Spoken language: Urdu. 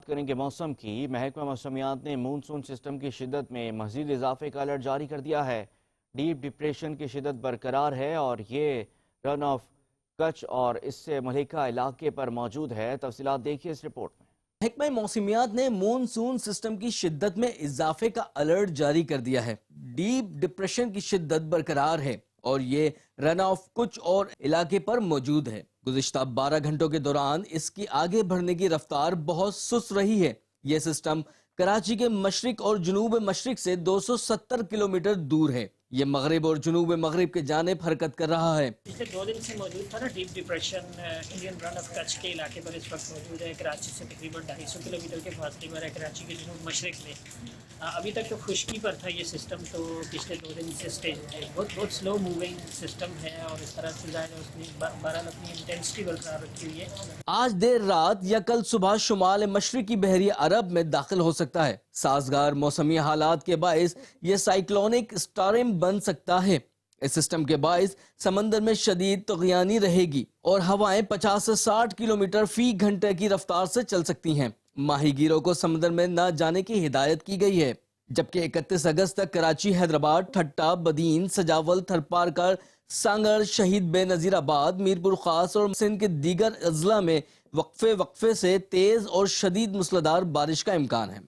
کریں گے موسم کی۔ محکمہ موسمیات نے مونسون سسٹم کی شدت میں مزید اضافے کا الرٹ جاری کر دیا ہے۔ ڈیپ ڈپریشن کی شدت برقرار ہے اور یہ رن آف کچھ اور اس سے ملحقہ علاقے پر موجود ہے۔ تفصیلات دیکھیے اس رپورٹ میں۔ محکمہ موسمیات نے مونسون سسٹم کی شدت میں اضافے کا الرٹ جاری کر دیا ہے۔ ڈیپ ڈپریشن کی شدت برقرار ہے اور یہ رن آف کچھ اور علاقے پر موجود ہے۔ گزشتہ 12 گھنٹوں کے دوران اس کی آگے بڑھنے کی رفتار بہت سست رہی ہے۔ یہ سسٹم کراچی کے مشرق اور جنوب مشرق سے 270 کلومیٹر دور ہے۔ یہ مغرب اور جنوب مغرب کے جانب حرکت کر رہا ہے۔ پچھلے 2 دن سے موجود تھا نا deep depression Indian run of کچھ کے علاقے پر اس وقت موجود ہے۔ کراچی سے تقریباً 250 کلومیٹر کے فاصلے پر ہے، کراچی کے جنوب مشرق میں۔ ابھی تک تو خشکی پر تھا یہ سسٹم، تو پچھلے 2 دن سے بہت سلو موونگ سسٹم ہے اور اس طرح سے ظاہر ہے اس نے بہرحال اپنی انٹینسٹی برقرار رکھی ہوئی ہے۔ آج دیر رات یا کل صبح شمال مشرقی بحری عرب میں داخل ہو سکتا ہے۔ سازگار موسمی حالات کے باعث یہ سائیکلونک اسٹارم بن سکتا ہے۔ اس سسٹم کے باعث سمندر میں شدید طغیانی رہے گی اور ہوائیں 50 سے 60 کلومیٹر فی گھنٹے کی رفتار سے چل سکتی ہیں۔ ماہی گیروں کو سمندر میں نہ جانے کی ہدایت کی گئی ہے، جبکہ 31 اگست تک کراچی، حیدرآباد، ٹھٹہ، بدین، سجاول، تھرپارکر، سانگڑ، شہید بے نظیر آباد، میرپور خاص اور سندھ کے دیگر اضلاع میں وقفے سے تیز اور شدید موسلادھار بارش کا امکان ہے۔